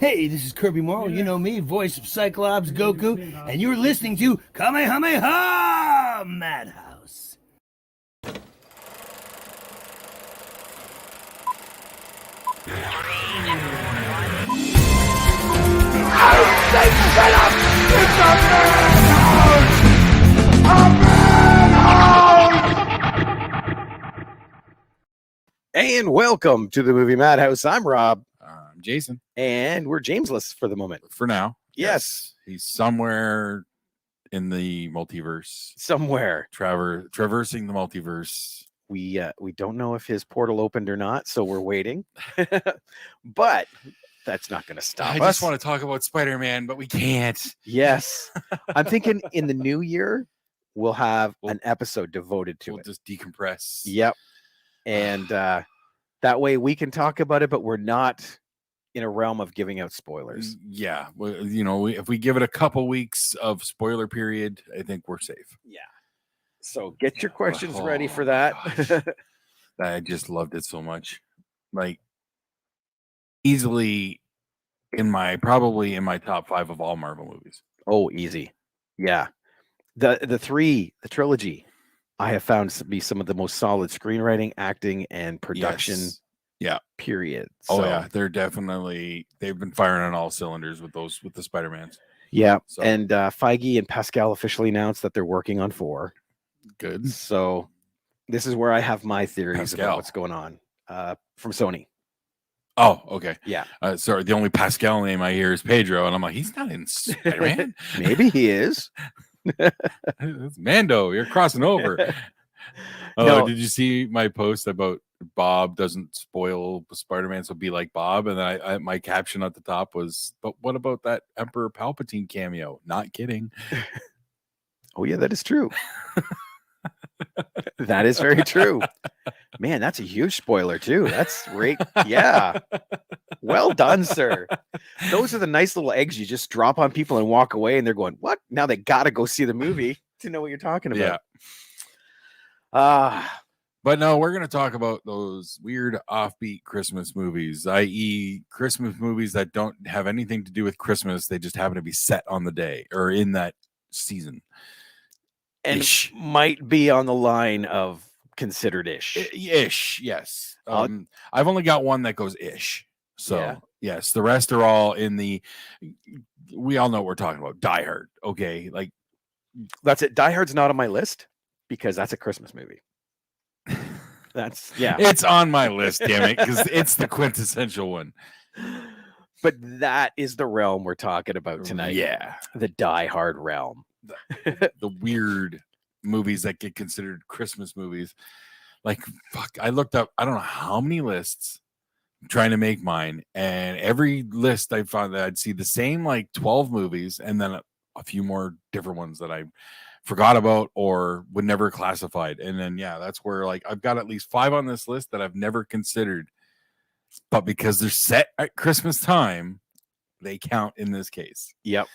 Hey, this is Kirby Morrow. You know me, voice of Cyclops, Goku, and you're listening to Kamehameha Madhouse. I say shut up! It's a madhouse! A madhouse! And welcome to the Movie Madhouse. I'm Rob. I'm Jason. And we're Jamesless for the moment. For now. Yes. He's somewhere in the multiverse. Somewhere. Traversing the multiverse. We don't know if his portal opened or not, so we're waiting. But that's not going to stop us. I just want to talk about Spider-Man, but we can't. Yes. I'm thinking in the new year, we'll have an episode devoted to it. Just decompress. Yep. And that way we can talk about it, but we're not in a realm of giving out spoilers. Yeah. Well, if we give it a couple weeks of spoiler period, I think we're safe. Yeah. So get your questions ready for that. I just loved it so much. Like easily probably in my top 5 of all Marvel movies. Oh, easy. Yeah. The trilogy I have found to be some of the most solid screenwriting, acting, and production. Yes. Yeah. Period. Oh yeah, they've been firing on all cylinders with the Spider-Mans. Yeah. So. And Feige and Pascal officially announced that they're working on 4. Good. So this is where I have my theories Pascal. about what's going on from Sony. Oh, okay. Yeah. Sorry, the only Pascal name I hear is Pedro, and I'm like, he's not in Spider-Man. Maybe he is. It's Mando, you're crossing over. No. Did you see my post about Bob doesn't spoil Spider-Man, so be like Bob? And then I my caption at the top was, but what about that Emperor Palpatine cameo? Not kidding. Oh yeah, that is true. That is very true. Man, that's a huge spoiler too. That's great. Yeah. Well done, sir. Those are the nice little eggs you just drop on people and walk away, and they're going, what? Now they got to go see the movie to know what you're talking about. Yeah. But no, we're going to talk about those weird offbeat Christmas movies, i.e. Christmas movies that don't have anything to do with Christmas. They just happen to be set on the day or in that season. And might be on the line of considered ish. Ish, yes. I've only got one that goes ish. So, yeah. Yes, the rest are all in the, we all know what we're talking about. Die Hard. Okay. Like, that's it. Die Hard's not on my list because that's a Christmas movie. It's on my list, damn it, because it's the quintessential one. But that is the realm we're talking about tonight. Yeah. The Die Hard realm. The weird movies that get considered Christmas movies. Like, fuck, I looked up, I don't know how many lists trying to make mine, and every list I found that I'd see the same like 12 movies and then a few more different ones that I forgot about or would never classified. And then that's where like I've got at least 5 on this list that I've never considered, but because they're set at Christmas time, they count in this case. Yep.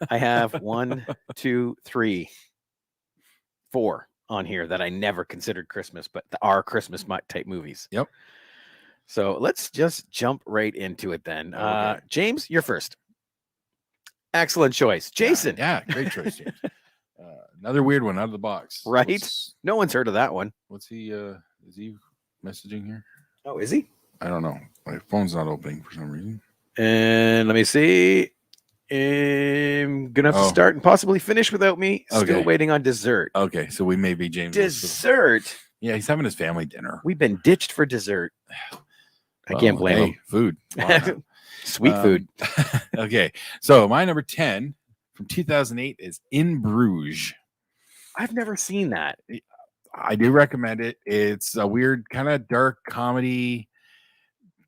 I have 1, 2, 3, 4 on here that I never considered Christmas, but are Christmas type movies. Yep. So let's just jump right into it then. Okay. James, you're first. Excellent choice. Jason. Yeah, great choice, James. Another weird one out of the box. Right? No one's heard of that one. What's he, is he messaging here? Oh, is he? I don't know. My phone's not opening for some reason. And let me see. I'm gonna have to start and possibly finish without me. Still waiting on dessert. Okay, so we may be James. Dessert. Yeah, he's having his family dinner. We've been ditched for dessert. I can't blame him. Food. Sweet food. Okay, so my number 10 from 2008 is In Bruges. I've never seen that. I do recommend it. It's a weird kind of dark comedy,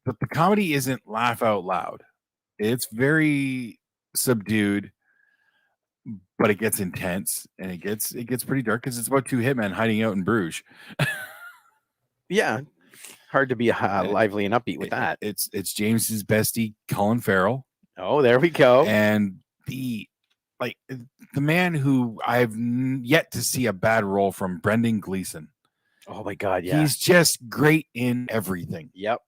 but the comedy isn't laugh out loud. It's very subdued, but it gets intense and it gets pretty dark because it's about 2 hitmen hiding out in Bruges. Yeah, hard to be lively and upbeat with that. It's James's bestie, Colin Farrell. Oh, there we go. And the man who I've yet to see a bad role from, Brendan Gleeson. Oh my God, yeah. He's just great in everything. Yep.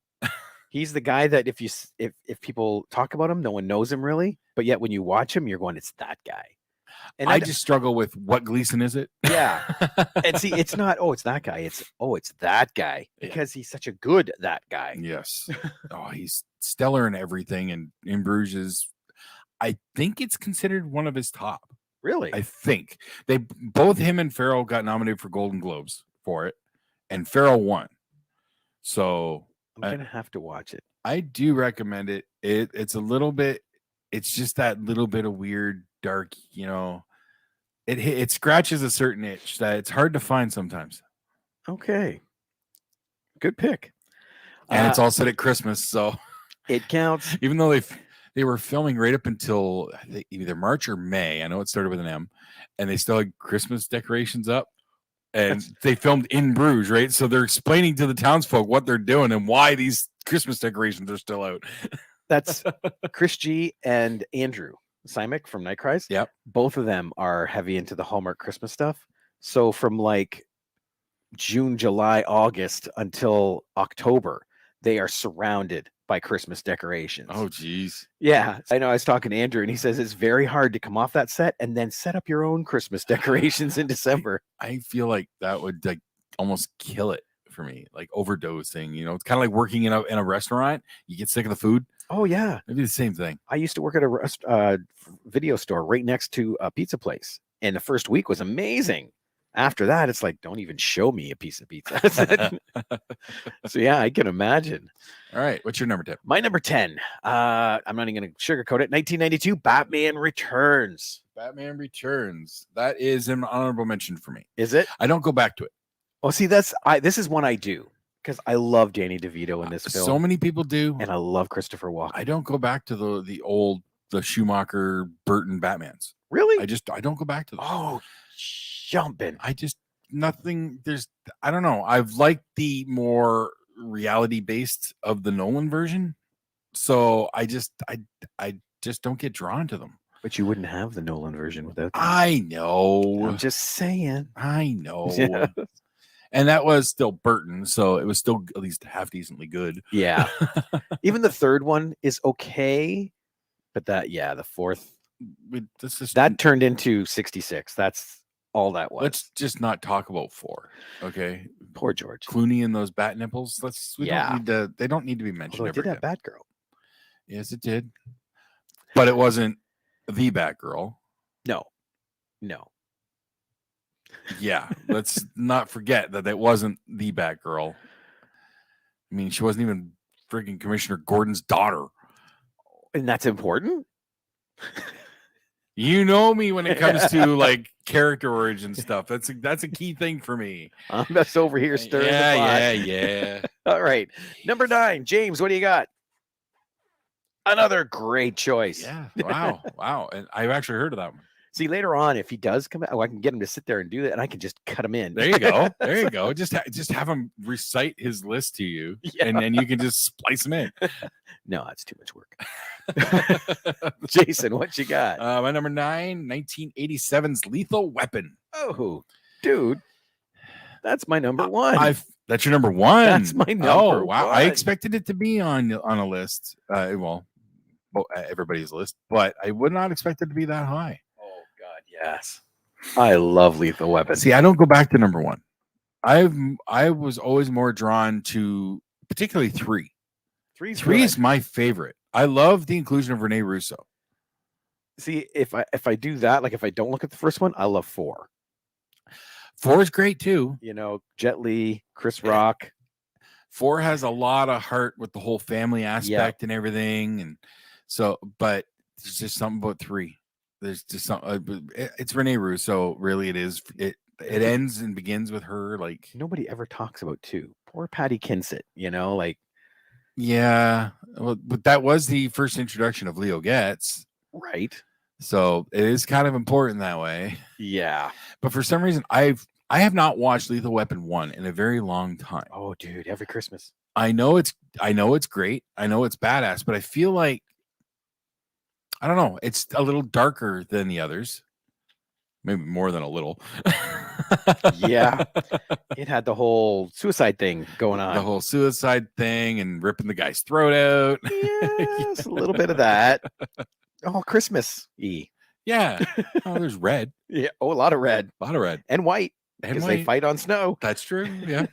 He's the guy that if people talk about him, no one knows him really, but yet when you watch him, you're going, it's that guy. And I just struggle with what Gleason is it? Yeah. And see, it's not, oh, it's that guy. It's that guy, because he's such a good that guy. Yes. Oh, he's stellar in everything. And in Bruges, I think it's considered one of his top. Really? I think both him and Farrell got nominated for Golden Globes for it, and Farrell won. So I'm gonna have to watch it. I do recommend it. It's a little bit. It's just that little bit of weird, dark. It scratches a certain itch that it's hard to find sometimes. Okay. Good pick. And it's all set at Christmas, so it counts. Even though they were filming right up until either March or May. I know it started with an M, and they still had Christmas decorations up. And they filmed in Bruges, right? So they're explaining to the townsfolk what they're doing and why these Christmas decorations are still out. That's Chris G and Andrew Simek from Night Cries. Yep. Both of them are heavy into the Hallmark Christmas stuff. So from like June, July, August until October, they are surrounded by Christmas decorations. Oh, geez. Yeah. I know. I was talking to Andrew, and he says it's very hard to come off that set and then set up your own Christmas decorations in December. I feel like that would like almost kill it for me, like overdosing. It's kind of like working in a restaurant. You get sick of the food. Oh, yeah. Maybe the same thing. I used to work at a video store right next to a pizza place, and the first week was amazing. After that, it's like, don't even show me a piece of pizza. So, yeah, I can imagine. All right. What's your number 10? My number 10. I'm not even going to sugarcoat it. 1992, Batman Returns. Batman Returns. That is an honorable mention for me. Is it? I don't go back to it. Well, see, this is one I do, because I love Danny DeVito in this film. So many people do. And I love Christopher Walken. I don't go back to the Schumacher Burton Batmans. Really? I don't go back to those. Oh, jumping. I don't know. I've liked the more reality based of the Nolan version. So I just don't get drawn to them. But you wouldn't have the Nolan version without them. I know. I'm just saying. I know. Yeah. And that was still Burton, so it was still at least half decently good. Yeah. Even the third one is okay, but the fourth, that turned into 66. That's all that was. Let's just not talk about 4. Okay. Poor George Clooney and those bat nipples. They don't need to be mentioned. Although it did have Batgirl. Yes, it did. But it wasn't the Batgirl. No. Yeah, let's not forget that it wasn't the Batgirl. I mean, she wasn't even freaking Commissioner Gordon's daughter. And that's important. You know me when it comes to like character origin stuff. That's a key thing for me. I'm just over here stirring the pot. Yeah. All right. Number 9, James, what do you got? Another great choice. Yeah. Wow. And I've actually heard of that one. See, later on, if he does come out, I can get him to sit there and do that, and I can just cut him in. There you go. Just have him recite his list to you, and then you can just splice him in. No, that's too much work. Jason, what you got? My number 9, 1987's Lethal Weapon. Oh, dude, that's my number 1. That's your number 1. That's my number 1. Wow. I expected it to be on a list. Everybody's list, but I would not expect it to be that high. Yes. I love Lethal Weapon. See, I don't go back to number 1. I was always more drawn to particularly 3. 3 is my favorite. I love the inclusion of Rene Russo. See, if I do that, like if I don't look at the first one, I love 4. 4 is great too. Jet Li, Chris Rock. 4 has a lot of heart with the whole family aspect and everything, and so. But there's just something about 3. There's just something. It's Rene Russo. Really, it is. It ends and begins with her. Like nobody ever talks about 2. Poor Patty Kinsett. Yeah. Well, but that was the first introduction of Leo Getz, right? So it is kind of important that way. Yeah. But for some reason, I have not watched Lethal Weapon 1 in a very long time. Oh, dude, every Christmas. I know it's great. I know it's badass, but I feel like I don't know. It's a little darker than the others. Maybe more than a little. Yeah. It had the whole suicide thing going on. The whole suicide thing and ripping the guy's throat out. Yes, a little bit of that. Oh, Christmas-y. Yeah. Oh, there's red. Yeah. Oh, a lot of red. A lot of red. And white. And Because they white. fight on snow. That's true. Yeah.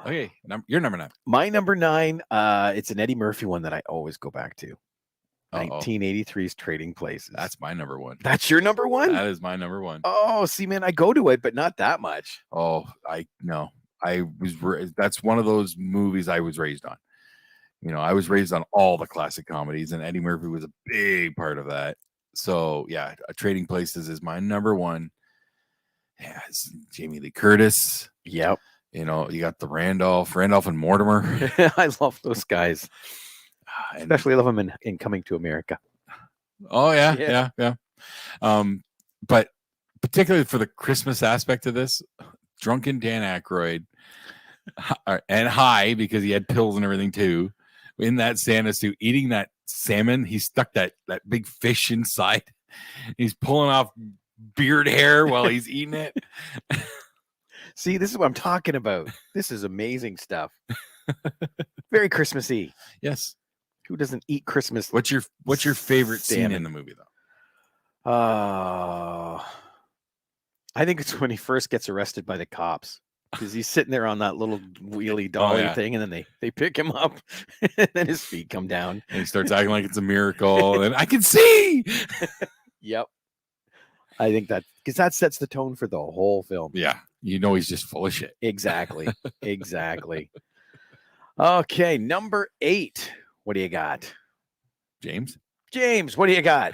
Okay. You're number 9. My number 9, it's an Eddie Murphy one that I always go back to. Uh-oh. 1983's Trading Places. That's my number 1. That's your number 1? That is my number 1. Oh, see, man, I go to it, but not that much. Oh, that's one of those movies I was raised on. I was raised on all the classic comedies, and Eddie Murphy was a big part of that. So yeah, Trading Places is my number 1. Yeah, it's Jamie Lee Curtis. Yep. You got the Randolph and Mortimer. I love those guys. Especially love them in Coming to America. Oh yeah. But particularly for the Christmas aspect of this, drunken Dan Aykroyd and high because he had pills and everything too, in that Santa suit, eating that salmon. He stuck that big fish inside. He's pulling off beard hair while he's eating it. See, this is what I'm talking about. This is amazing stuff. Very Christmassy. Yes. Who doesn't eat Christmas? What's your favorite scene salmon in the movie though? I think it's when he first gets arrested by the cops. Because he's sitting there on that little wheelie dolly thing, and then they pick him up, and then his feet come down. And he starts acting like it's a miracle, and I can see. Yep. I think because that sets the tone for the whole film. Yeah. He's just full of shit. Exactly. Exactly. Okay, number 8. What do you got? James, what do you got?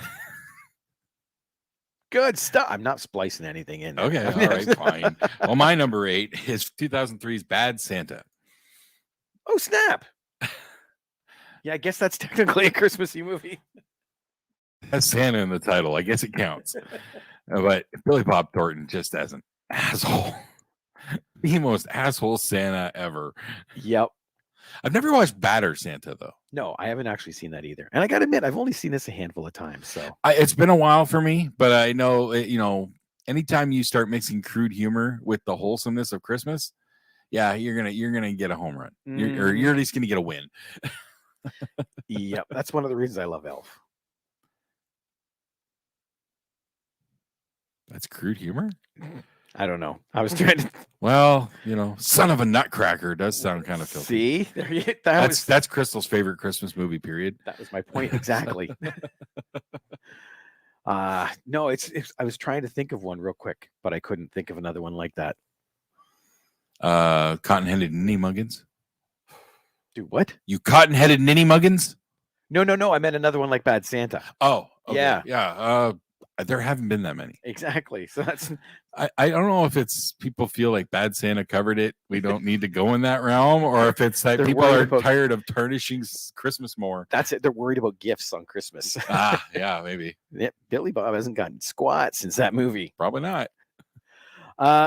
Good stuff. I'm not splicing anything in there. Okay, all right, fine. Well, my number 8 is 2003's Bad Santa. Oh, snap. Yeah, I guess that's technically a Christmassy movie. Has Santa in the title. I guess it counts. But Billy Bob Thornton just as an asshole. The most asshole Santa ever. Yep. I've never watched Badder Santa, though. No, I haven't actually seen that either. And I got to admit, I've only seen this a handful of times. So It's been a while for me, but I know, anytime you start mixing crude humor with the wholesomeness of Christmas, yeah, you're gonna get a home run. You're at least gonna get a win. Yep, that's one of the reasons I love Elf. That's crude humor? I don't know. I was trying to. Well, son of a nutcracker does sound kind of filthy. See, that's Crystal's favorite Christmas movie. Period. That was my point exactly. No, it's. I was trying to think of one real quick, but I couldn't think of another one like that. Cotton-headed ninny muggins. Dude, what? You cotton-headed ninny muggins? No. I meant another one like Bad Santa. Oh, okay. Yeah. There haven't been that many. Exactly. So that's. I don't know if it's people feel like Bad Santa covered it. We don't need to go in that realm, or if it's that people are tired of tarnishing Christmas more. That's it. They're worried about gifts on Christmas. Yeah, maybe. Yeah, Billy Bob hasn't gotten squat since that movie. Probably not.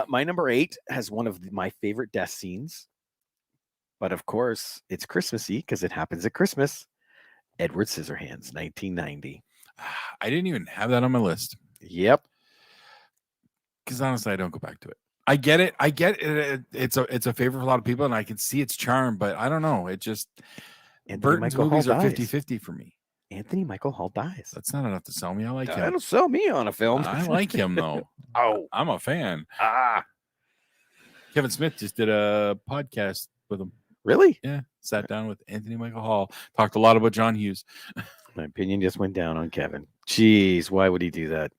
My number 8 has one of my favorite death scenes, but of course it's Christmassy because it happens at Christmas. Edward Scissorhands, 1990. I didn't even have that on my list. Yep. Because honestly, I don't go back to it. I get it. It's a favorite for a lot of people, and I can see its charm, but I don't know. It just Burton's movies are 50-50 for me. Anthony Michael Hall dies. That's not enough to sell me. I like him. That'll sell me on a film. I like him though. Oh, I'm a fan. Kevin Smith just did a podcast with him. Really? Yeah. Sat down with Anthony Michael Hall. Talked a lot about John Hughes. My opinion just went down on Kevin. Jeez, why would he do that?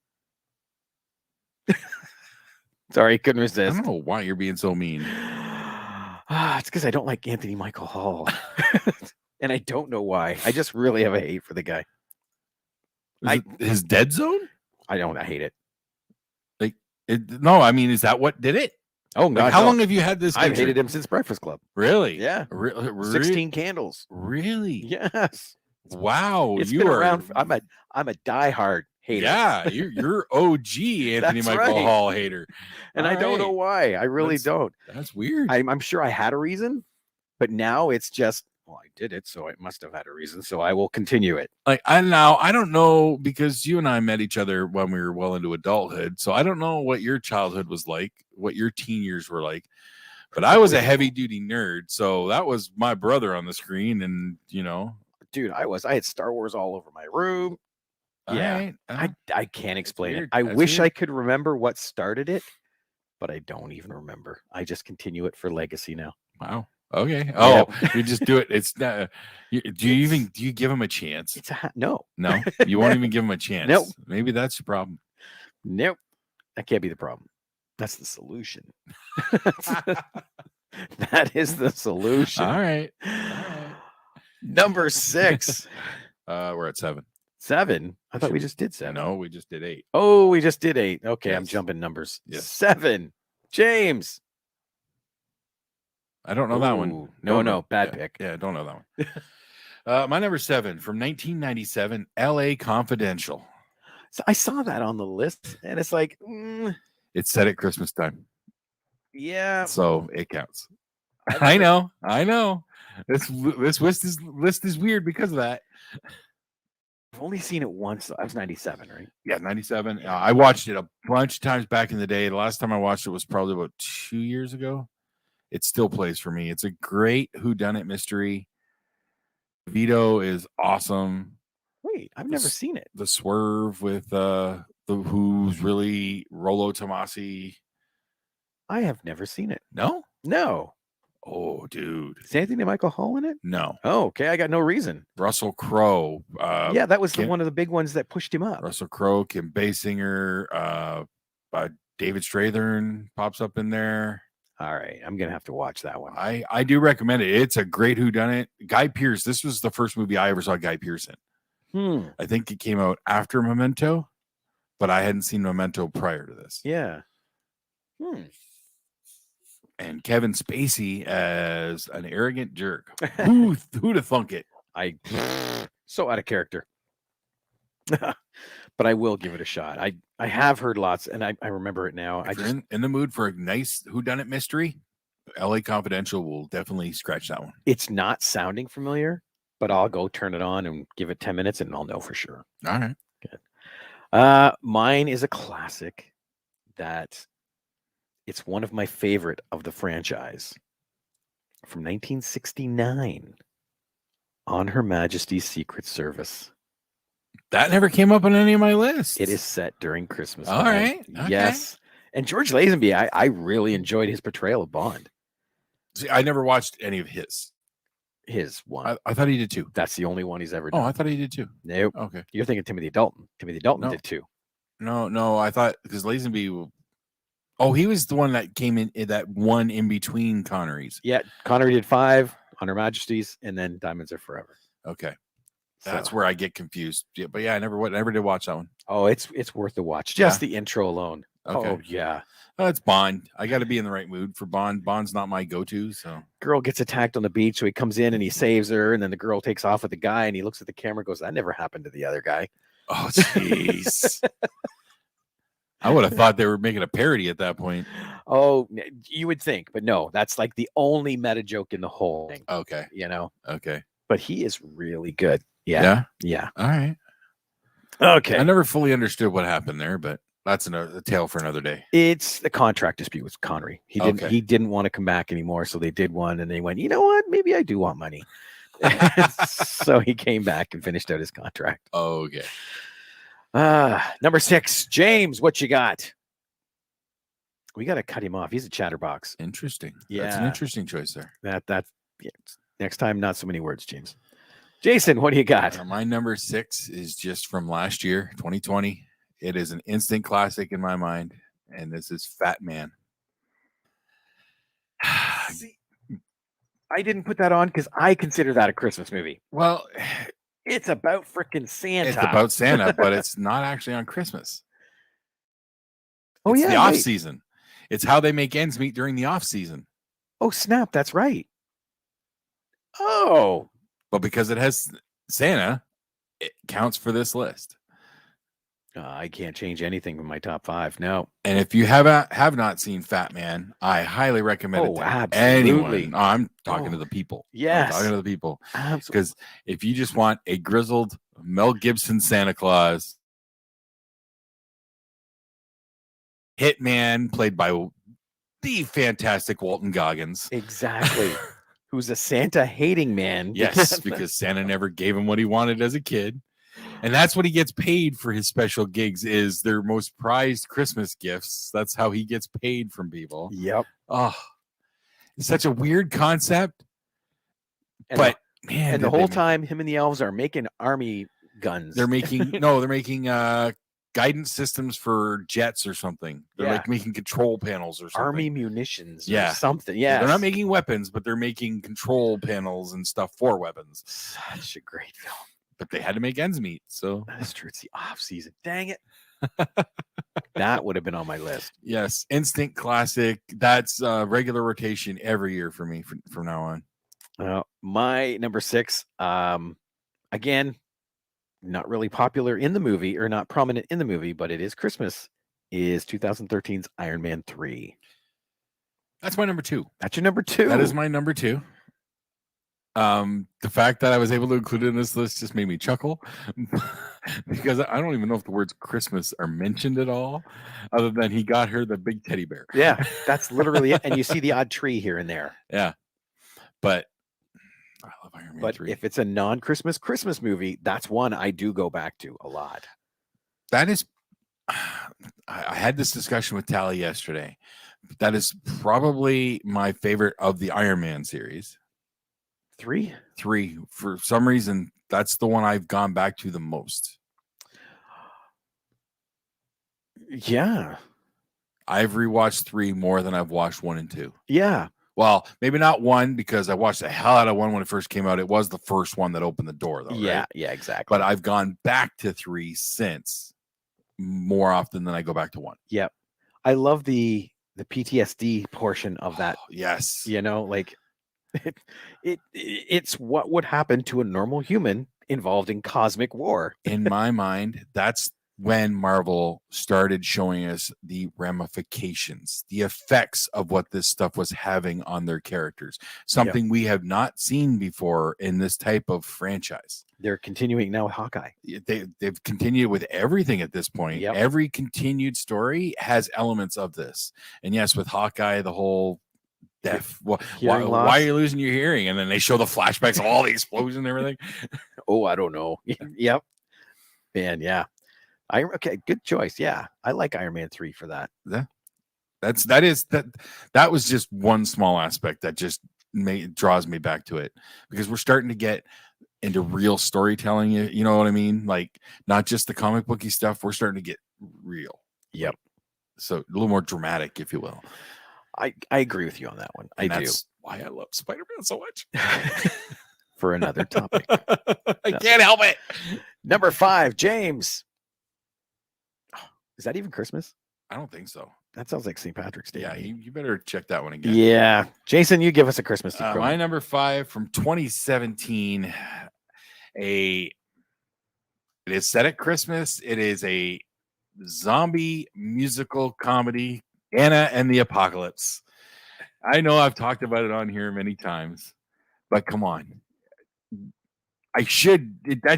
Sorry, couldn't resist. I don't know why you're being so mean. It's because I don't like Anthony Michael Hall. And I don't know why. I just really have a hate for the guy. His Dead Zone? I hate it. No, I mean, is that what did it? Oh, God. How long have you had this? I've hated him since Breakfast Club. Really? Yeah. 16 Candles. Really? Yes. Wow. It's been around. I'm a diehard hater. Yeah, you're OG Anthony Michael Hall hater. And I don't know why. I really don't. That's weird. I'm sure I had a reason, but now it's just well, I did it, so it must have had a reason. So I will continue it. Like I don't know, because you and I met each other when we were well into adulthood. So I don't know what your childhood was like, what your teen years were like. But I was a heavy duty nerd, so that was my brother on the screen, and Dude, I had Star Wars all over my room. Yeah, right. I can't explain it. weird. I That's wish I weird. could remember what started it, but I don't even remember. I just continue it for legacy now. Wow. Okay. Oh, you just do it. It's not. Do you give him a chance? It's a no. No, you won't even give him a chance. Nope. Maybe that's your problem. Nope. That can't be the problem. That's the solution. That is the solution. All right. Number 6. We're at 7. 7. I thought we just did 7. No, we just did 8. Oh, we just did 8. Okay, I'm Yes. jumping numbers. Yes. 7. James. I don't know that one. Ooh, no, bad Yeah, pick. Yeah, I don't know that one. My number 7 from 1997, L.A. Confidential. So I saw that on the list, and it's like, It's set at Christmas time, yeah. so it counts. I know. This list is weird because of that. I've only seen it once. I was 97, right? Yeah, 97. I watched it a bunch of times back in the day. The last time I watched it was probably about 2 years ago. It still plays for me. It's a great whodunit mystery. Vito is awesome. Wait, I've never seen it. The swerve with the who's really Rollo Tomasi. I have never seen it. No? No. Oh, dude. Is Anthony Michael Hall in it? No. Oh, okay. I got no reason. Russell Crowe. Yeah, that was Kim- one of the big ones that pushed him up. Russell Crowe, Kim Basinger, David Strathern pops up in there. All right, I'm gonna have to watch that one. I do recommend it. It's a great whodunit. Guy Pearce. This was the first movie I ever saw Guy Pearce in. I think it came out after Memento, but I hadn't seen Memento prior to this. Yeah. And Kevin Spacey as an arrogant jerk. Who'd have thunk it? I so out of character. But I will give it a shot. I have heard lots, and I remember it now. If you're in the mood for a nice whodunit mystery, LA Confidential will definitely scratch that one. It's not sounding familiar, but I'll go turn it on and give it 10 minutes, and I'll know for sure. All right. Good. Mine is a classic that it's one of my favorite of the franchise from 1969, On Her Majesty's Secret Service. That never came up on any of my lists. It is set during Christmas. All time. right. Okay. Yes. And George Lazenby, I really enjoyed his portrayal of Bond. See, I never watched any of his. His one. I thought he did too. That's the only one he's ever Oh, done. I thought he did too. Nope. Okay. You're thinking Timothy Dalton. Timothy Dalton No. did too. No, I thought because Lazenby. Oh, he was the one that came in that one in between Connery's. Yeah. Connery did 5, On Her Majesty's, and then Diamonds Are Forever. Okay. That's So- where I get confused. Yeah, but yeah, I never did watch that one. Oh, it's worth the watch. Just the intro alone. Okay. Oh, yeah. Oh, it's Bond. I got to be in the right mood for Bond. Bond's not my go-to, so Girl gets attacked on the beach, so he comes in and he saves her, and then the girl takes off with the guy, and he looks at the camera and goes, that never happened to the other guy. oh jeez. I would have thought they were making a parody at that point. Oh, you would think, but no, that's like the only meta joke in the whole thing, Okay. Okay. but he is really good. Yeah. All right. Okay. I never fully understood what happened there, but that's a tale for another day. It's the contract dispute with Connery. He didn't want to come back anymore, so they did one, and they went, you know what? Maybe I do want money. So he came back and finished out his contract. Okay. Number 6, James, what you got? We got to cut him off. He's a chatterbox. Interesting. That's an Yeah. interesting choice there. That's yeah. Next time, not so many words, James. Jason, what do you got? My number 6 is just from last year, 2020. It is an instant classic in my mind, and this is Fat Man. See, I didn't put that on because I consider that a Christmas movie. Well, It's about freaking Santa. it's about Santa, but it's not actually on Christmas. Oh, It's yeah, the off right. season. It's how they make ends meet during the off season. Oh, snap. That's right. Oh, But because it has Santa, it counts for this list. I can't change anything from my top 5. No. And if you have not seen Fat Man, I highly recommend it Oh, to absolutely. anyone. Oh, I'm talking to Oh, the people. yes. I'm talking to the people. Absolutely. Because if you just want a grizzled Mel Gibson Santa Claus, hitman played by the fantastic Walton Goggins. Exactly. Who's a Santa hating man. Yes, because Santa never gave him what he wanted as a kid. And that's what he gets paid for his special gigs is their most prized Christmas gifts. That's how he gets paid from people. Yep. Oh, it's such a weird concept. And but man, and the whole time him and the elves are making army guns. they're making guidance systems for jets or something. They're like making control panels or something. Army munitions or something. Yeah. They're not making weapons, but they're making control panels and stuff for weapons. Such a great film. But they had to make ends meet. So that's true. It's the off season. Dang it. That would have been on my list. Yes. Instant classic. That's regular rotation every year for me from now on. My number 6, again, not really popular in the movie or not prominent in the movie, but it is Christmas, is 2013's Iron Man 3. That's my number 2. That's your number 2. That is my number 2. The fact that I was able to include it in this list just made me chuckle because I don't even know if the words Christmas are mentioned at all, other than he got her the big teddy bear. Yeah, that's literally it. And you see the odd tree here and there. Yeah. But I love Iron Man 3. If it's a non-Christmas Christmas movie, that's one I do go back to a lot. That is, I had this discussion with Tally yesterday. That is probably my favorite of the Iron Man series. 3? For some reason, that's the one I've gone back to the most. Yeah. I've rewatched 3 more than I've watched 1 and 2. Yeah. Well, maybe not 1 because I watched the hell out of 1 when it first came out. It was the first one that opened the door, though. Yeah, right? yeah, exactly. But I've gone back to 3 since more often than I go back to 1. Yep. I love the PTSD portion of that. Yes. You know, like it's what would happen to a normal human involved in cosmic war. In my mind, that's when Marvel started showing us the ramifications, the effects of what this stuff was having on their characters. Something we have not seen before in this type of franchise. They're continuing now with Hawkeye. They've continued with everything at this point. Yep. Every continued story has elements of this. And yes, with Hawkeye, the whole deaf. Why are you losing your hearing? And then they show the flashbacks of all the explosions and everything. Oh, I don't know. Yep. Man, yeah. Okay, good choice. Yeah, I like Iron Man 3 for that. That was just one small aspect that just draws me back to it, because we're starting to get into real storytelling. You know what I mean? Like not just the comic booky stuff. We're starting to get real. Yep. So a little more dramatic, if you will. I agree with you on that one. That's why I love Spider-Man so much. For another topic. I can't help it. Number 5, James. Is that even Christmas? I don't think so. That sounds like St. Patrick's Day. Yeah, you better check that one again. Yeah. Jason, you give us a Christmas. My number 5 from 2017. It is set at Christmas. It is a zombie musical comedy, Anna and the Apocalypse. I know I've talked about it on here many times, but come on. That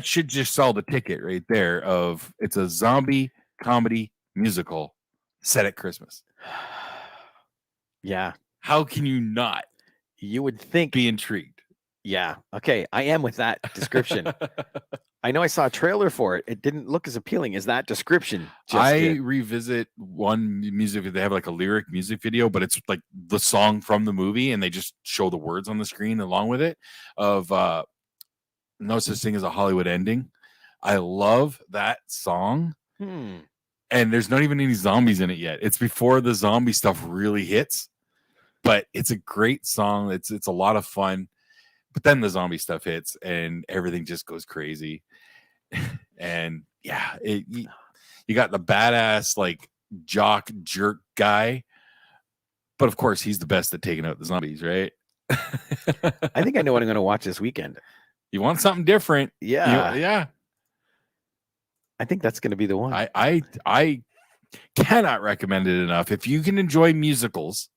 should just sell the ticket right there of it's a zombie comedy musical set at Christmas. Yeah. How can you not? You would think. Be intrigued. Yeah. Okay. I am with that description. I know I saw a trailer for it. It didn't look as appealing as that description. Revisit one music. They have like a lyric music video, but it's like the song from the movie, and they just show the words on the screen along with it of No Such Thing as a Hollywood Ending. I love that song. And there's not even any zombies in it yet. It's before the zombie stuff really hits, but it's a great song. It's a lot of fun, but then the zombie stuff hits and everything just goes crazy. And yeah, you got the badass like jock jerk guy, but of course he's the best at taking out the zombies, right? I think I know what I'm going to watch this weekend. You want something different? Yeah. Yeah. I think that's going to be the one. I cannot recommend it enough. If you can enjoy musicals,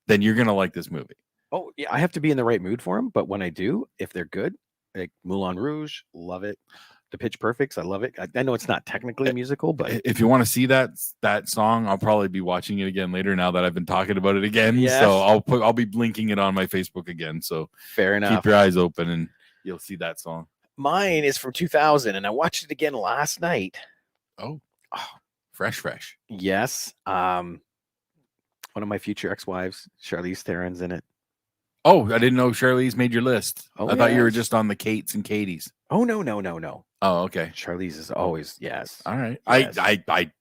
then you're gonna like this movie. Oh yeah, I have to be in the right mood for them, but when I do, if they're good, like Moulin Rouge, love it. The Pitch Perfects, I love it. I know it's not technically a musical, but If you want to see that song, I'll probably be watching it again later. Now that I've been talking about it again, Yes. so I'll be linking it on my Facebook again. So fair enough. keep your eyes open and you'll see that song. Mine is from 2000, and I watched it again last night. Oh, fresh. Yes, one of my future ex-wives, Charlize Theron's in it. Oh, I didn't know Charlize made your list. Oh, I thought you were yes. just on the Kates and Katies. Oh no. Oh, okay. Charlize is always yes. All right. Yes. I It's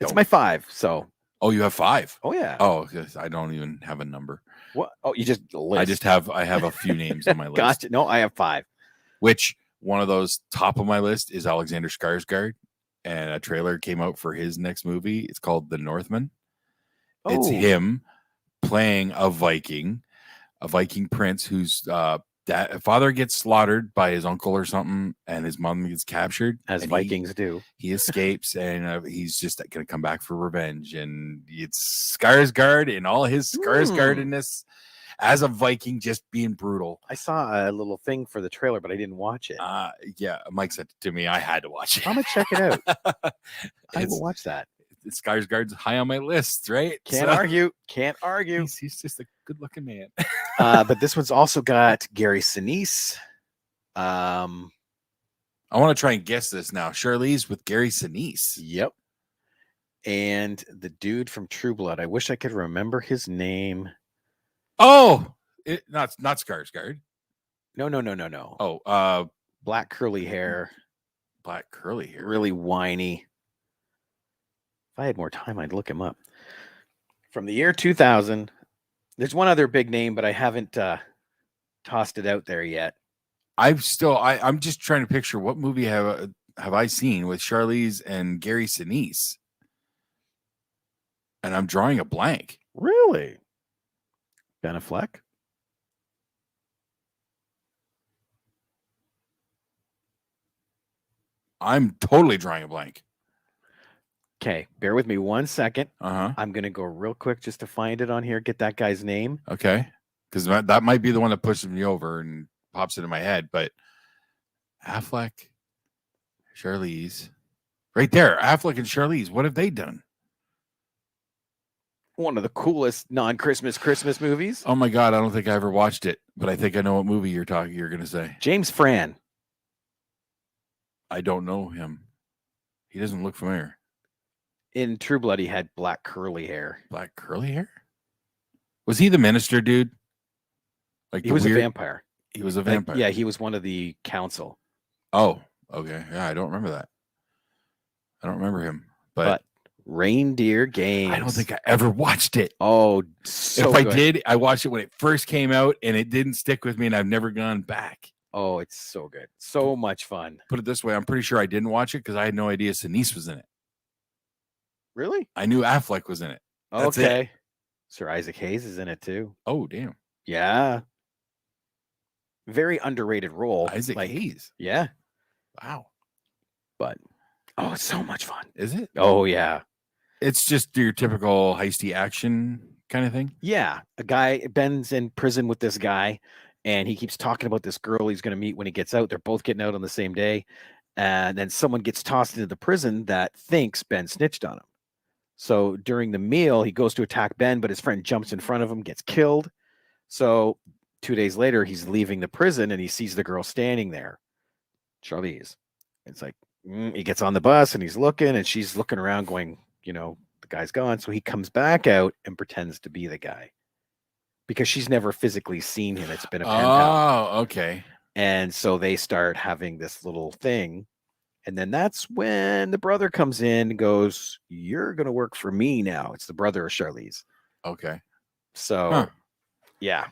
don't- my 5. So Oh, you have 5. oh yeah. Oh, yes, I don't even have a number. What? Oh, you just list. I have a few names on my list. Gotcha. No, I have 5. Which one of those top of my list is Alexander Skarsgard, and a trailer came out for his next movie. It's called The Northman. It's Oh. him playing a Viking prince whose father gets slaughtered by his uncle or something, and his mom gets captured. As and Vikings do. he escapes, and he's just going to come back for revenge. And it's Skarsgård in all his Skarsgårdness as a Viking, just being brutal. I saw a little thing for the trailer, but I didn't watch it. Yeah, Mike sent it to me. I had to watch it. I'm gonna check it out. I It's- will watch that. Skarsgård's high on my list, right? Can't So- argue. Can't argue. He's just a good-looking man. But this one's also got Gary Sinise. I want to try and guess this now. Charlize with Gary Sinise. Yep. And the dude from True Blood. I wish I could remember his name. Oh, not Skarsgård. No. Oh, Black curly hair, black curly hair. really whiny. If I had more time, I'd look him up. From the year 2000. There's one other big name, but I haven't tossed it out there yet. I'm just trying to picture what movie have I seen with Charlize and Gary Sinise, and I'm drawing a blank. Really? Ben Affleck? I'm totally drawing a blank. Okay, bear with me 1 second. Uh-huh. I'm going to go real quick just to find it on here, get that guy's name. Okay. Because that might be the one that pushes me over and pops it in my head. But Affleck, Charlize, right there. Affleck and Charlize. What have they done? One of the coolest non-Christmas Christmas movies. Oh my God, I don't think I ever watched it, but I think I know what movie you're going to say. James Fran. I don't know him. He doesn't look familiar. In True Blood, he had black curly hair. Black curly hair? Was he the minister dude? Like He the was weird- a vampire. He was a Like, vampire. yeah, he was one of the council. Oh, okay. Yeah, I don't remember that. I don't remember him. But Reindeer Games. I don't think I ever watched it. Oh, so if I good. did, I watched it when it first came out, and it didn't stick with me, and I've never gone back. Oh, it's so good. So much fun. Put it this way, I'm pretty sure I didn't watch it because I had no idea Sinise was in it. Really? I knew Affleck was in it. That's it. Okay. Sir Isaac Hayes is in it too. Oh, damn. Yeah. Very underrated role. Isaac Hayes. Yeah. Wow. But oh, it's so much fun. Is it? Oh yeah. It's just your typical heisty action kind of thing. Yeah. A guy, Ben's in prison with this guy, and he keeps talking about this girl he's going to meet when he gets out. They're both getting out on the same day. And then someone gets tossed into the prison that thinks Ben snitched on him. So during the meal, he goes to attack Ben, but his friend jumps in front of him, gets killed. So 2 days later, he's leaving the prison and he sees the girl standing there, Charlize. It's like, he gets on the bus and he's looking, and she's looking around going, the guy's gone. So he comes back out and pretends to be the guy because she's never physically seen him. It's been a pen pal. Oh, okay. And so they start having this little thing. And then that's when the brother comes in and goes, "You're going to work for me now." It's the brother of Charlize. Okay. So, yeah.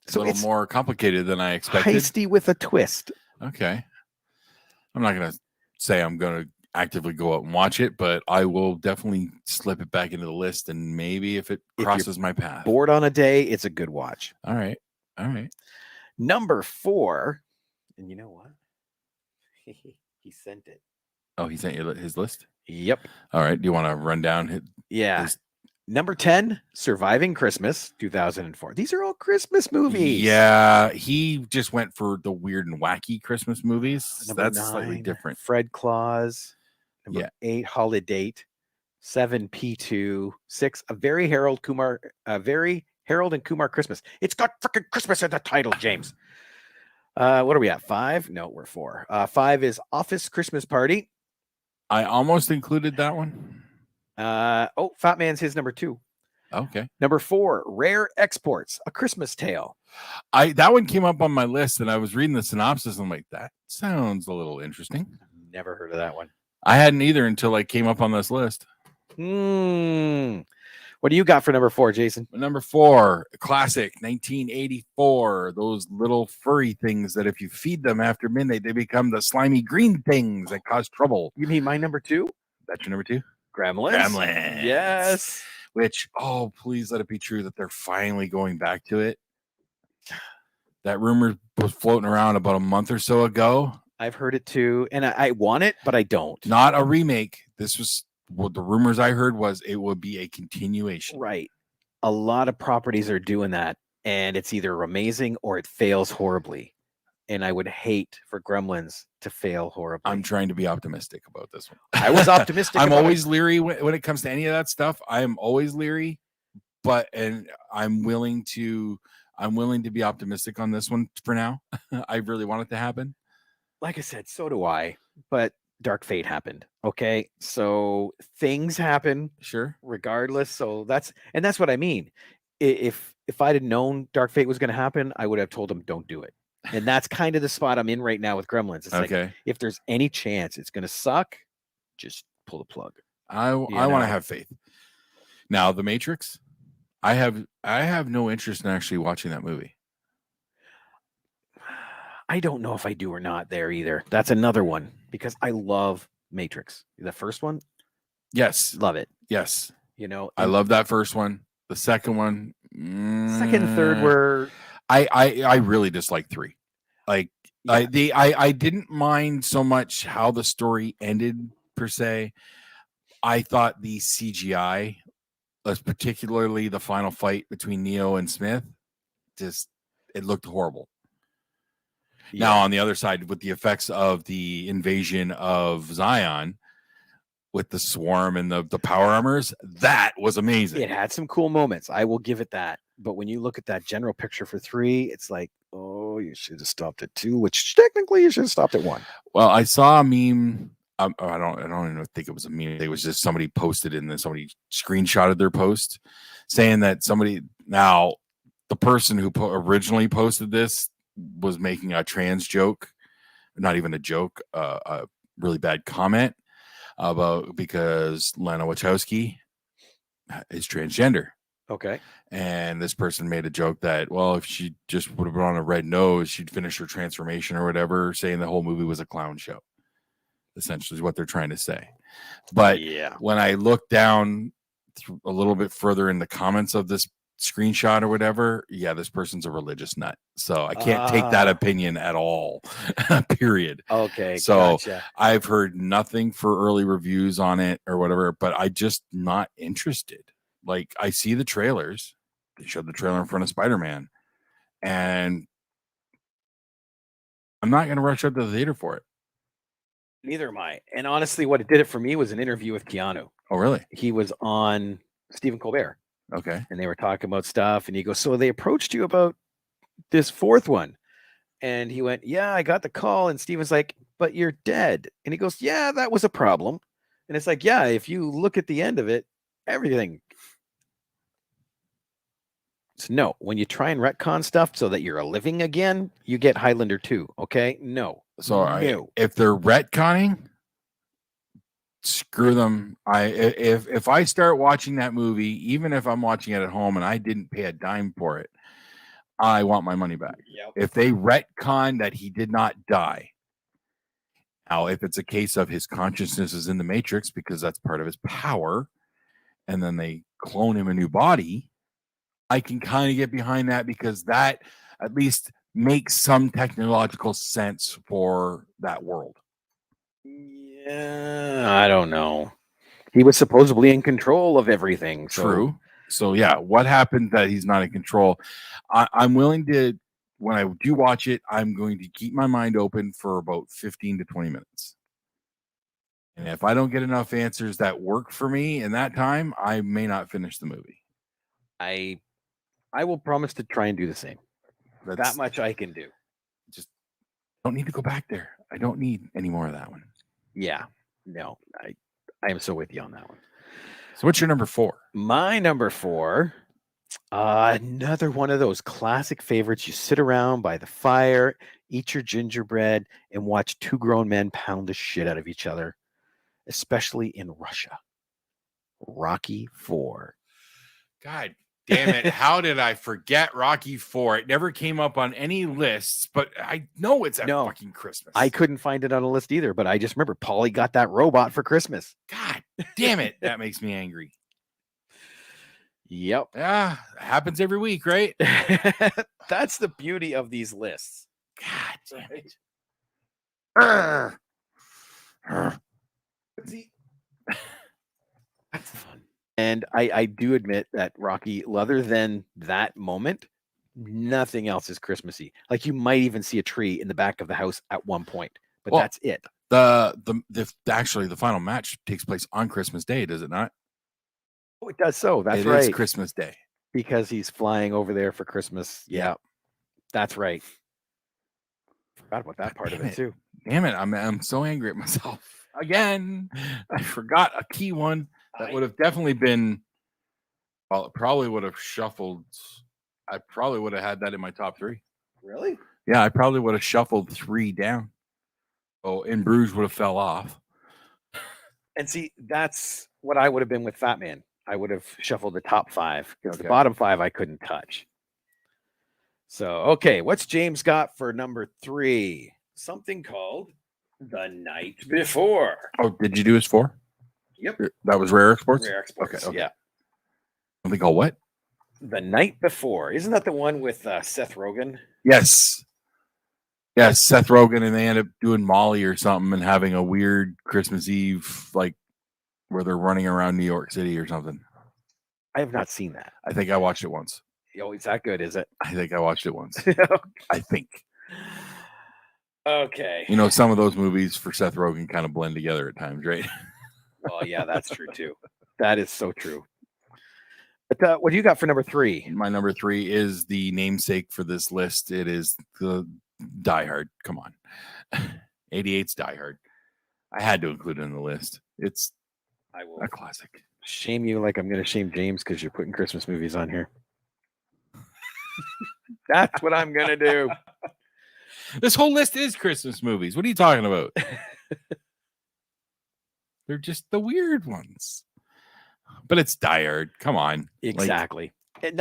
It's a little more complicated than I expected. Heisty with a twist. Okay. I'm not going to say I'm going to actively go out and watch it, but I will definitely slip it back into the list, and maybe if it crosses my path. Bored on a day, it's a good watch. All right. All right. Number 4, and you know what? He sent it. Oh, he sent you his list. Yep. All right. Do you want to run down Yeah. his- Number 10, Surviving Christmas, 2004. These are all Christmas movies. Yeah, he just went for the weird and wacky Christmas movies. Number That's 9, slightly different. Fred Claus. Number Yeah. 8, Holiday. 7, P2. 6, a very Harold and Kumar Christmas. It's got freaking Christmas in the title, James. What are we at? 5? No, we're 4. 5 is Office Christmas Party. I almost included that one. Fat Man's his number 2. Okay. Number 4, Rare Exports, A Christmas Tale. That one came up on my list, and I was reading the synopsis. And I'm like, that sounds a little interesting. Never heard of that one. I hadn't either until I came up on this list. What do you got for number 4, Jason? Number 4, classic 1984. Those little furry things that if you feed them after midnight, they become the slimy green things that cause trouble. You mean my number 2? That's your number 2? Gremlins. Gremlins. Yes. Which, please let it be true that they're finally going back to it. That rumor was floating around about a month or so ago. I've heard it too, and I want it, but I don't. Not a remake. This was what the rumors I heard was it would be a continuation. Right. A lot of properties are doing that, and it's either amazing or it fails horribly. And I would hate for Gremlins to fail horribly. I'm trying to be optimistic about this one. I was optimistic. I'm about always leery when it comes to any of that stuff. I am always leery, and I'm willing to be optimistic on this one for now. I really want it to happen. Like I said, so do I. But Dark Fate happened. Okay, so things happen. Sure. Regardless. So that's what I mean. If I'd have known Dark Fate was going to happen, I would have told him don't do it. And that's kind of the spot I'm in right now with Gremlins. It's okay. Like, if there's any chance it's going to suck, just pull the plug. I want to have faith. Now, The Matrix, I have no interest in actually watching that movie. I don't know if I do or not there either. That's another one because I love Matrix. The first one? Yes. Love it. Yes. You know, I love that first one. The second one, second and third were I really dislike 3. Like I didn't mind so much how the story ended per se. I thought the CGI, particularly the final fight between Neo and Smith, it looked horrible. Yeah. Now on the other side, with the effects of the invasion of Zion, with the swarm and the power armors, that was amazing. It had some cool moments. I will give it that. But when you look at that general picture for 3, it's like, oh, you should have stopped at 2, which technically you should have stopped at 1. Well, I saw a meme. I don't even think it was a meme. It was just somebody posted and then somebody screenshotted their post saying that the person who originally posted this was making a trans joke, not even a joke, a really bad comment because Lana Wachowski is transgender. Okay. And this person made a joke that, well, if she just would have been on a red nose, she'd finish her transformation or whatever, saying the whole movie was a clown show. Essentially is what they're trying to say. But when I look down a little bit further in the comments of this screenshot or whatever, this person's a religious nut. So I can't take that opinion at all, period. Okay. So gotcha. I've heard nothing for early reviews on it or whatever, but I just not interested. Like I see the trailers. They showed the trailer in front of Spider-Man, and I'm not going to rush out to the theater for it. Neither am I. And honestly, what it did it for me was an interview with Keanu. Oh, really? He was on Stephen Colbert. Okay. And they were talking about stuff. And he goes, so they approached you about this 4th one. And he went, yeah, I got the call. And Stephen's like, but you're dead. And he goes, yeah, that was a problem. And it's like, yeah, if you look at the end of it, everything. So no, when you try and retcon stuff so that you're a living again, you get Highlander 2. Okay. No. So if they're retconning, screw them. If I start watching that movie, even if I'm watching it at home and I didn't pay a dime for it, I want my money back. Yep. If they retcon that he did not die. Now, if it's a case of his consciousness is in the Matrix because that's part of his power, and then they clone him a new body, I can kind of get behind that because that at least makes some technological sense for that world. Yeah, I don't know. He was supposedly in control of everything. So. True. So yeah, what happened that he's not in control? I'm willing to, when I do watch it, I'm going to keep my mind open for about 15 to 20 minutes. And if I don't get enough answers that work for me in that time, I may not finish the movie. I will promise to try and do the same. That much I can do. Just don't need to go back there. I don't need any more of that one. Yeah. No, I am so with you on that one. So what's your number 4? My number 4, another one of those classic favorites. You sit around by the fire, eat your gingerbread, and watch two grown men pound the shit out of each other, especially in Russia. Rocky 4. God damn it. How did I forget Rocky 4? It never came up on any lists, but I know it's at fucking Christmas. I couldn't find it on a list either, but I just remember Paulie got that robot for Christmas. God damn it. That makes me angry. Yep. Yeah, happens every week, right? That's the beauty of these lists. God damn it. See, that's fun. And I do admit that Rocky, other than that moment, nothing else is Christmassy. Like you might even see a tree in the back of the house at one point, but that's it. Actually the final match takes place on Christmas Day, does it not? Oh, it does so. That's it right. It is Christmas Day. Because he's flying over there for Christmas. Yeah. That's right. Forgot about that part of it too. Damn it. I'm so angry at myself. Again. I forgot a key one that would have definitely been, well, it probably would have shuffled. I probably would have had that in my top 3. Really? Yeah, I probably would have shuffled 3 down. Oh, in Bruges would have fell off. And see, that's what I would have been with Fat Man. I would have shuffled the top 5. Okay. The bottom 5 I couldn't touch. So, okay, what's James got for number 3? Something called The Night Before. Oh, did you do his 4? Yep. That was Rare Exports? Rare Exports, okay. Yeah. Something called what? The Night Before. Isn't that the one with Seth Rogen? Yes. Yes, Seth Rogen, and they end up doing Molly or something and having a weird Christmas Eve, like where they're running around New York City or something. I have not seen that. I think I watched it once. Oh, is that good, is it? I think I watched it once. I think. Okay. You know, some of those movies for Seth Rogen kind of blend together at times, right? Well, yeah, that's true too. That is so true. But what do you got for number 3? My number 3 is the namesake for this list. It is the Die Hard. Come on. 88's Die Hard. I had to include it in the list. It's a classic. Shame you like I'm going to shame James because you're putting Christmas movies on here. That's what I'm going to do. This whole list is Christmas movies. What are you talking about? They're just the weird ones. But it's Die Hard. Come on. Exactly. And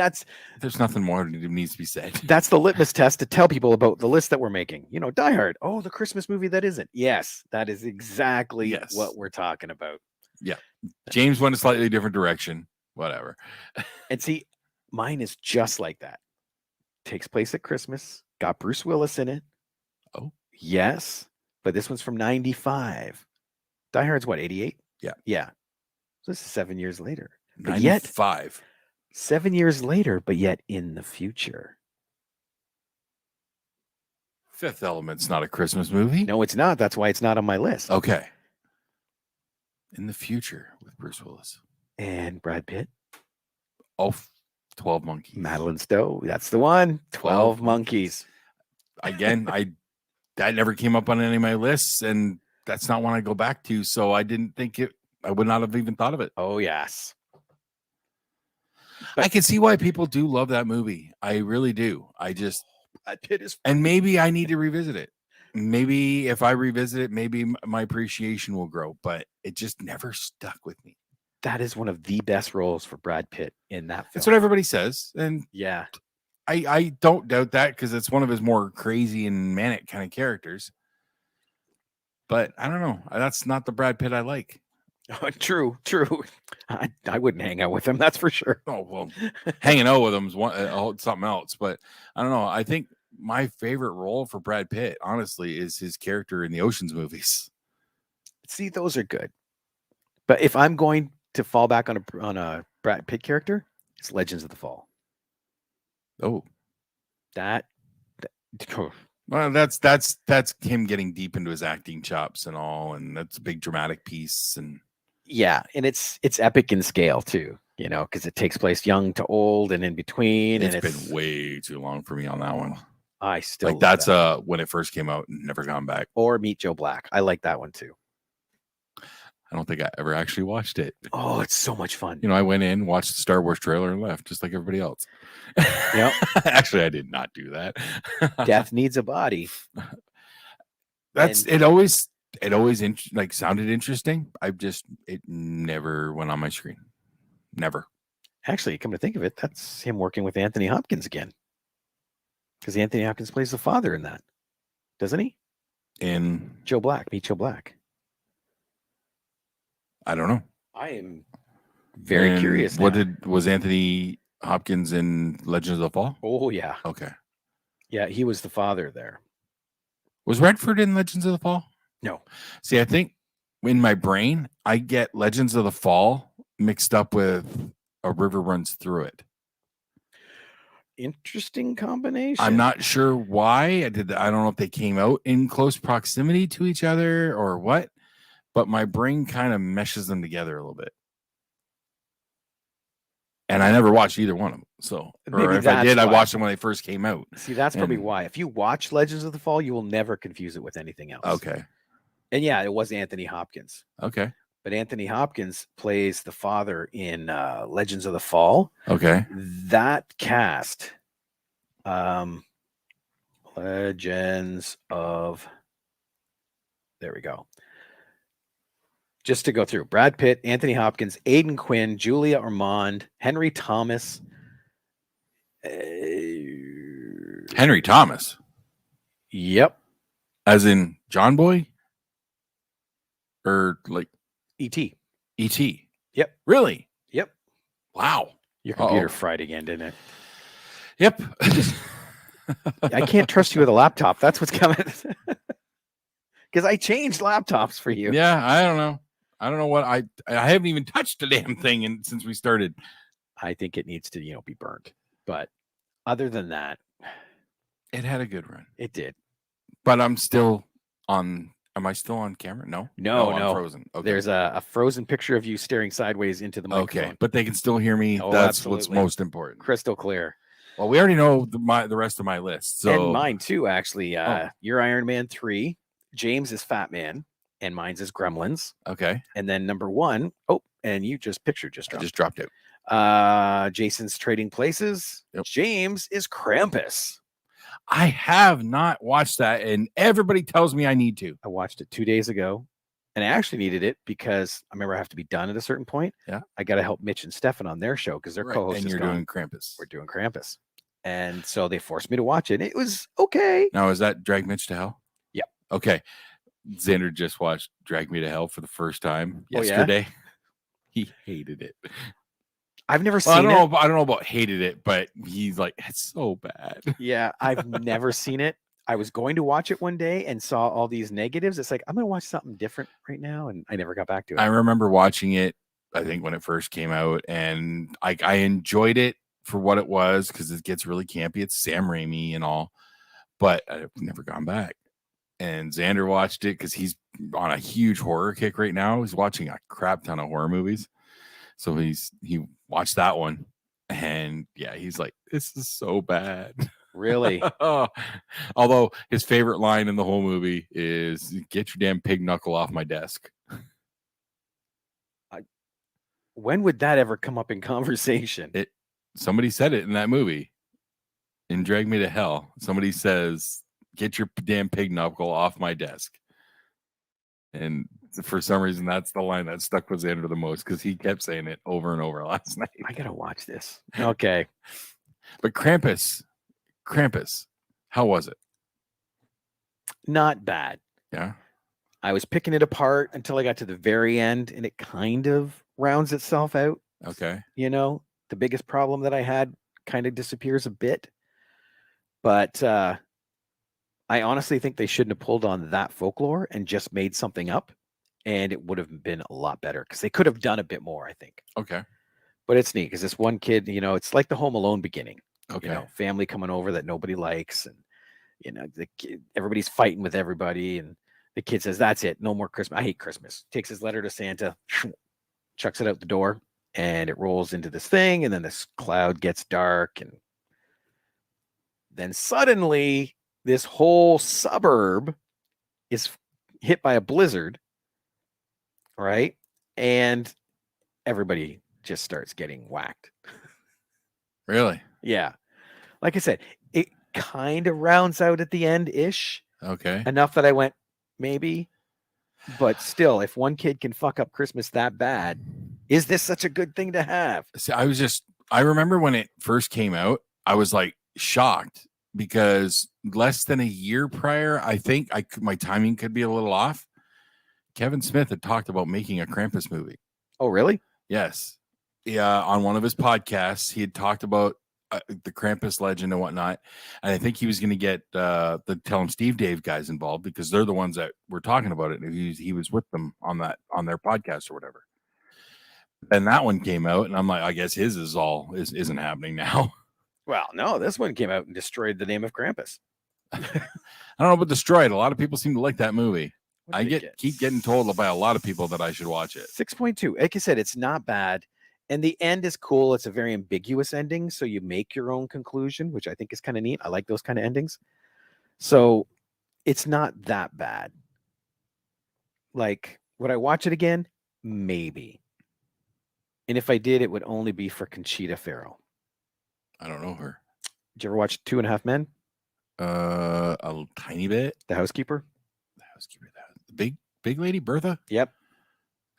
there's nothing more that needs to be said. That's the litmus test to tell people about the list that we're making. You know, Die Hard. Oh, the Christmas movie that isn't. Yes, that is exactly what we're talking about. Yeah. James went a slightly different direction. Whatever. And see, mine is just like that. Takes place at Christmas. Got Bruce Willis in it. Oh. Yes. But this one's from 95. Die Hard's what, 88? Yeah. Yeah. So this is 7 years later. But 95. 7 years later, but yet in the future. Fifth Element's not a Christmas movie. No, it's not. That's why it's not on my list. Okay. In the future with Bruce Willis. And Brad Pitt. Oh, 12 Monkeys. Madeline Stowe. That's the one. 12 Monkeys. Again, that never came up on any of my lists, and that's not one I go back to. So I didn't think I would not have even thought of it. Oh, yes. I can see why people do love that movie. I really do. Brad Pitt is. And maybe I need to revisit it. Maybe if I revisit it, maybe my appreciation will grow, but it just never stuck with me. That is one of the best roles for Brad Pitt in that film. That's what everybody says. And yeah, I don't doubt that because it's one of his more crazy and manic kind of characters. But I don't know. That's not the Brad Pitt I like. True. I wouldn't hang out with him. That's for sure. Oh, well, hanging out with him is something else. But I don't know. I think my favorite role for Brad Pitt, honestly, is his character in the Ocean's movies. See, those are good. But if I'm going to fall back on a Brad Pitt character, it's Legends of the Fall. Oh, That well, that's him getting deep into his acting chops and all, and that's a big dramatic piece. And yeah, and it's epic in scale too, you know, because it takes place young to old and in between. it's And been way too long for me on that one. I still Like love that's that. when it first came out and never gone back. Or Meet Joe Black. I like that one too. I don't think I ever actually watched it. Oh, it's so much fun. You know, I went in, watched the Star Wars trailer, and left just like everybody else. Yep. Actually, I did not do that. Death Needs a Body. That's it. Always like sounded interesting. It never went on my screen. Never. Actually, come to think of it, that's him working with Anthony Hopkins again. Because Anthony Hopkins plays the father in that, doesn't he? In Joe Black, Meet Joe Black. I don't know. I am very And curious. What now. was Anthony Hopkins in Legends of the Fall? Oh yeah, Okay. yeah, he was the father there. Was Redford in Legends of the Fall? No. See, I think in my brain, I get Legends of the Fall mixed up with A River Runs Through It. Interesting combination. I'm not sure why. I don't know if they came out in close proximity to each other or what, but my brain kind of meshes them together a little bit. And I never watched either one of them. So, or Maybe if I did, that's I why. watched them when they first came out. See, that's probably And- why. If you watch Legends of the Fall, you will never confuse it with anything else. Okay. And yeah, it was Anthony Hopkins. Okay. But Anthony Hopkins plays the father in Legends of the Fall. Okay. That cast, Legends of, there we go. Just to go through: Brad Pitt, Anthony Hopkins, Aidan Quinn, Julia Ormond, Henry Thomas. Henry Thomas, Yep. as in John Boy, or like E.T. E.T. Yep. Really? Yep. Wow. Your computer Uh-oh. fried again, didn't it? Yep. I can't trust you with a laptop. That's what's coming. Because I changed laptops for you. Yeah, I don't know. I don't know what I haven't even touched the damn thing since we started. I think it needs to, be burnt. But other than that, It had a good run, it did. but I'm still on. Am I still on camera? No, No. I'm frozen. Okay. There's a frozen picture of you staring sideways into the microphone. Okay, but they can still hear me. Oh, That's what's absolutely. most important. Crystal clear. Well, we already know the rest of my list. So And mine too, actually. Oh. You're Iron Man 3. James is Fat Man. And mine's is Gremlins. Okay, And then number 1. Oh, and you just I dropped. just dropped out. Jason's Trading Places. Yep. James is Krampus. I have not watched that, and everybody tells me I need to. I watched it 2 days ago, and I actually needed it because I remember I have to be done at a certain point. Yeah. I got to help Mitch and Stefan on their show because their Right, co-host and is you're gone. doing Krampus. We're doing Krampus. And so they forced me to watch it. It was okay. Now, is that Drag Mitch to Hell? Yep. Okay. Xander just watched Drag Me to Hell for the first time Oh, yeah? yesterday. He hated it. I've never Well, seen it. I don't know about hated it, but he's like, it's so bad. Yeah, I've never seen it. I was going to watch it one day and saw all these negatives. It's like, I'm going to watch something different right now. And I never got back to it. I remember watching it, I think, when it first came out, and I enjoyed it for what it was because it gets really campy. It's Sam Raimi and all, but I've never gone back. And Xander watched it because he's on a huge horror kick right now. He's watching a crap ton of horror movies. So he watched that one, and yeah, he's like, this is so bad. Really? Although his favorite line in the whole movie is, get your damn pig knuckle off my desk. When would that ever come up in conversation? Somebody said it in that movie in Drag Me to Hell. Somebody says, get your damn pig knuckle off my desk. And for some reason, that's the line that stuck with Xander the most because he kept saying it over and over last night. I got to watch this. Okay. But Krampus, how was it? Not bad. Yeah. I was picking it apart until I got to the very end, and it kind of rounds itself out. Okay. The biggest problem that I had kind of disappears a bit. But I honestly think they shouldn't have pulled on that folklore and just made something up and it would have been a lot better because they could have done a bit more, I think. Okay. But it's neat because this one kid, it's like the Home Alone beginning. Okay. Family coming over that nobody likes, and everybody's fighting with everybody, and the kid says, "That's it, no more Christmas. I hate Christmas." Takes his letter to Santa, chucks it out the door, and it rolls into this thing, and then this cloud gets dark, and then suddenly this whole suburb is hit by a blizzard, right? And everybody just starts getting whacked. Really? Yeah. Like I said, it kind of rounds out at the end-ish. Okay. Enough that I went, maybe. But still, if one kid can fuck up Christmas that bad, is this such a good thing to have? See, I remember when it first came out, I was like shocked because less than a year prior, I think my timing could be a little off. Kevin Smith had talked about making a Krampus movie. Oh, really? Yes. Yeah. On one of his podcasts, he had talked about the Krampus legend and whatnot. And I think he was going to get the Tell 'em Steve Dave guys involved because they're the ones that were talking about it. And he was with them on their podcast or whatever. And that one came out, and I'm like, I guess his isn't happening now. Well, no, this one came out and destroyed the name of Krampus. I don't know about destroyed. A lot of people seem to like that movie. What I did it keep getting told by a lot of people that I should watch it. 6.2. Like I said, it's not bad. And the end is cool. It's a very ambiguous ending. So you make your own conclusion, which I think is kind of neat. I like those kind of endings. So it's not that bad. Like, would I watch it again? Maybe. And if I did, it would only be for Conchita Farrell. I don't know her. Did you ever watch 2.5 Men? A tiny bit. The Housekeeper? The Housekeeper. The big lady, Bertha? Yep.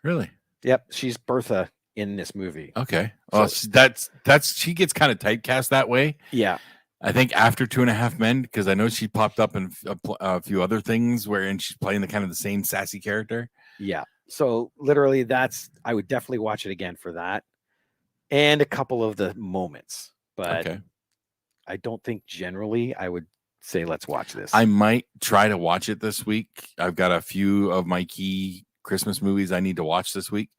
Really? Yep. She's Bertha in this movie. Okay. Well, she gets kind of typecast that way. Yeah. I think after 2.5 Men, because I know she popped up in a few other things wherein she's playing the same sassy character. Yeah. So literally I would definitely watch it again for that. And a couple of the moments. But okay. I don't think generally I would say, let's watch this. I might try to watch it this week. I've got a few of my key Christmas movies I need to watch this week.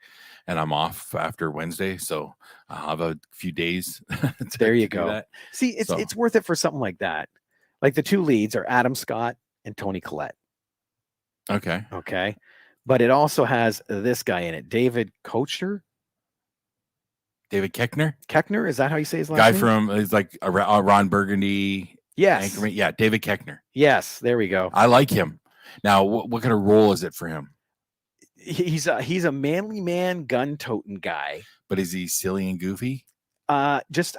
And I'm off after Wednesday, so I'll have a few days. There you go. See, it's worth it for something like that. Like the two leads are Adam Scott and Toni Collette. Okay. Okay. But it also has this guy in it, David Koechner. David Koechner? Koechner, is that how you say his last name? Guy from, he's like a Ron Burgundy. Yes. Anchorman. Yeah, David Koechner. Yes, there we go. I like him. Now, what kind of role is it for him? He's a manly man, gun-toting guy. But is he silly and goofy? Just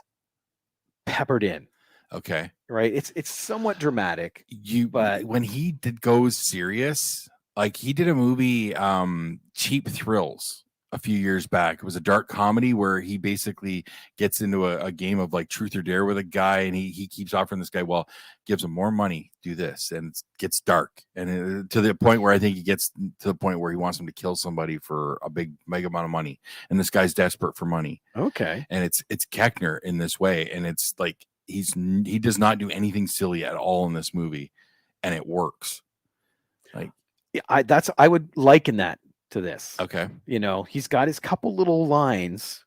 peppered in. Okay. Right? It's somewhat dramatic. But when he goes serious, like he did a movie, Cheap Thrills, a few years back. It was a dark comedy where he basically gets into a game of like truth or dare with a guy, and he keeps offering this guy, well, gives him more money, do this, and it gets dark, and to the point where I think he gets to the point where he wants him to kill somebody for a big mega amount of money, and this guy's desperate for money. Okay. And it's Koechner in this way, and it's like he does not do anything silly at all in this movie, and it works. Like, yeah, I would liken that to this. Okay. He's got his couple little lines,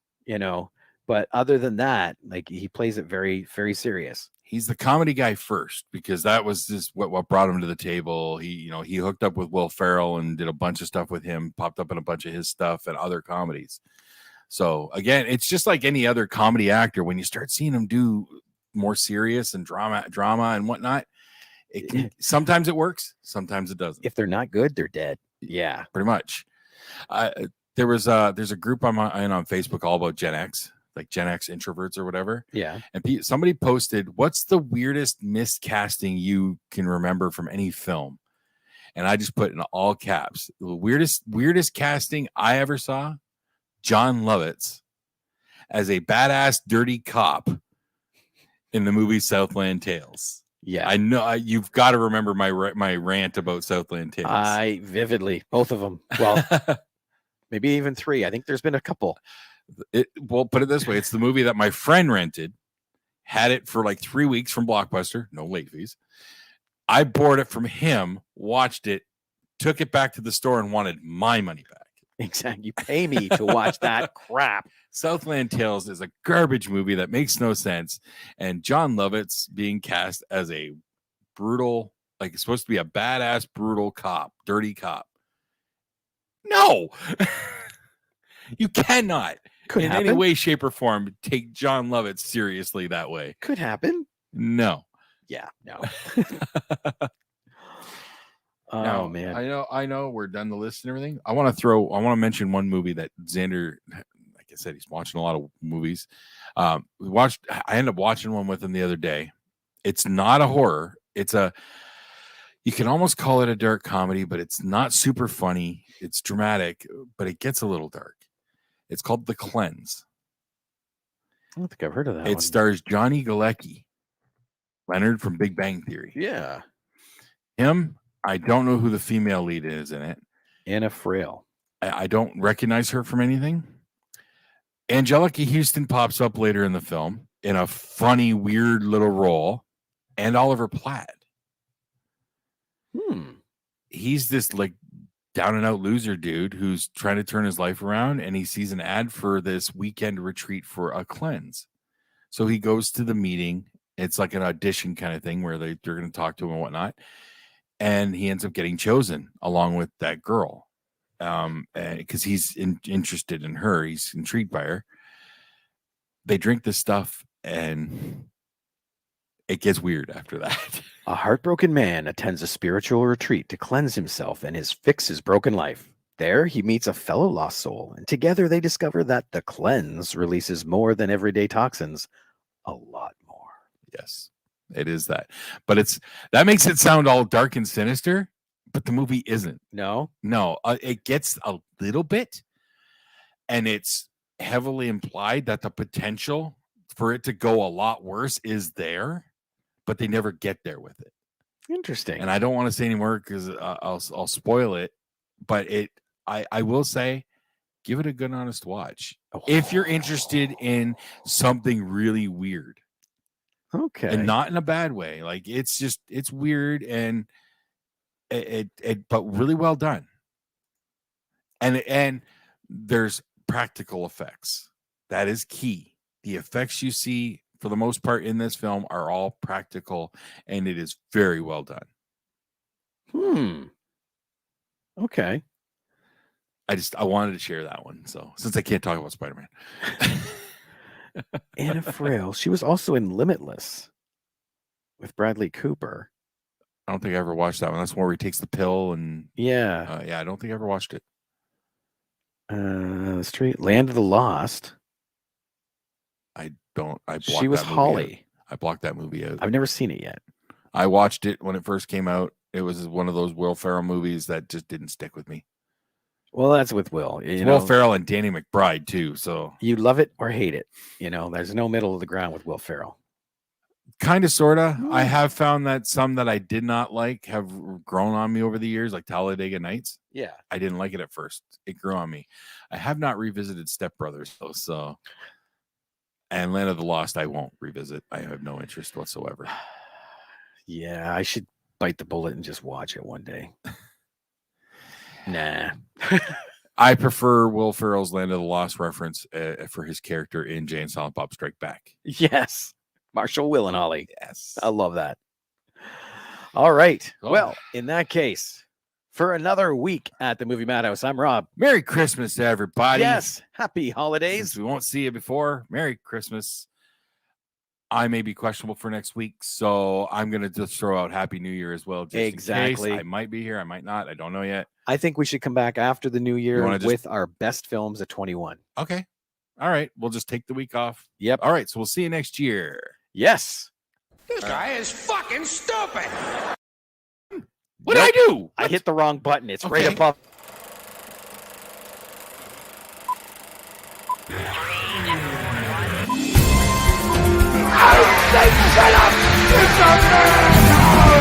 but other than that, like he plays it very, very serious. He's the comedy guy first because that was just what brought him to the table. He hooked up with Will Ferrell and did a bunch of stuff with him, popped up in a bunch of his stuff and other comedies. So again, it's just like any other comedy actor. When you start seeing him do more serious and drama and whatnot, sometimes it works, sometimes it doesn't. If they're not good, they're dead. Yeah, pretty much. There's a group I'm on Facebook all about Gen X, like Gen X introverts or whatever. Yeah. And somebody posted, what's the weirdest miscasting you can remember from any film? And I just put in all caps, the weirdest casting I ever saw, John Lovitz as a badass dirty cop in the movie Southland Tales. Yeah, I know you've got to remember my rant about Southland Tales. I vividly, both of them. Well, maybe even 3. I think there's been a couple. Well, put it this way: it's the movie that my friend rented, had it for like 3 weeks from Blockbuster, no late fees. I borrowed it from him, watched it, took it back to the store and wanted my money back. Exactly. You pay me to watch that crap. Southland Tales is a garbage movie that makes no sense. And John Lovett's being cast as a brutal, like it's supposed to be a badass, brutal cop, dirty cop. No, you cannot Could in happen. any way, shape, or form take John Lovett seriously that way. Could happen. No. Yeah, no. Now, man. I know we're done the list and everything. I want to mention one movie that Xander, like I said, he's watching a lot of movies. I ended up watching one with him the other day. It's not a horror. You can almost call it a dark comedy, but it's not super funny. It's dramatic, but it gets a little dark. It's called The Cleanse. I don't think I've heard of that It one. stars Johnny Galecki, Leonard from Big Bang Theory. Yeah. Him, I don't know who the female lead is in it. Anna Frail. I don't recognize her from anything. Angelica Houston pops up later in the film in a funny, weird little role, and Oliver Platt. He's this like down and out loser dude who's trying to turn his life around, and he sees an ad for this weekend retreat for a cleanse. So he goes to the meeting. It's like an audition kind of thing where they're going to talk to him and whatnot. And he ends up getting chosen along with that girl because he's interested in her. He's intrigued by her. They drink this stuff, and it gets weird after that. A heartbroken man attends a spiritual retreat to cleanse himself and fix his broken life. There, he meets a fellow lost soul, and together they discover that the cleanse releases more than everyday toxins, a lot more. Yes, it is that. But that makes it sound all dark and sinister, but the movie isn't. No? No, it gets a little bit, and it's heavily implied that the potential for it to go a lot worse is there, but they never get there with it. Interesting. And I don't want to say anymore because I'll spoil it, but I will say, give it a good, honest watch if you're interested in something really weird. Okay. And not in a bad way. Like it's weird and but really well done. And there's practical effects. That is key. The effects you see for the most part in this film are all practical, and it is very well done. Okay. I wanted to share that one. So since I can't talk about Spider-Man. Anna Frail. She was also in Limitless with Bradley Cooper. I don't think I ever watched that one. That's where he takes the pill and Yeah. I don't think I ever watched it. Land of the Lost. I blocked She was that movie Holly. out. I blocked that movie out. I've never seen it yet. I watched it when it first came out. It was one of those Will Ferrell movies that just didn't stick with me. Well, that's with Will. It's Will Ferrell and Danny McBride too. So you love it or hate it. There's no middle of the ground with Will Ferrell. kind of, sort of. I have found that some that I did not like have grown on me over the years, like Talladega Nights. Yeah. I didn't like it at first. It grew on me. I have not revisited Step Brothers though. So, and Land of the Lost, I won't revisit. I have no interest whatsoever. Yeah, I should bite the bullet and just watch it one day. Nah. I prefer Will Ferrell's Land of the Lost reference for his character in Jay and Silent Bob Strike Back. Yes. Marshall Willenholly. Yes. I love that. All right. Oh. Well, in that case, for another week at the Movie Madhouse, I'm Rob. Merry Christmas to everybody. Yes. Happy holidays. Since we won't see you before, Merry Christmas. I may be questionable for next week, so I'm going to just throw out Happy New Year as well. Just Exactly. in case. I might be here. I might not. I don't know yet. I think we should come back after the new year wanna just- with our best films of 21. Okay. All right. We'll just take the week off. Yep. All right. So we'll see you next year. Yes. This guy is fucking stupid. What did I do? I hit the wrong button. It's right Okay. above. I say shut up! It's a miracle!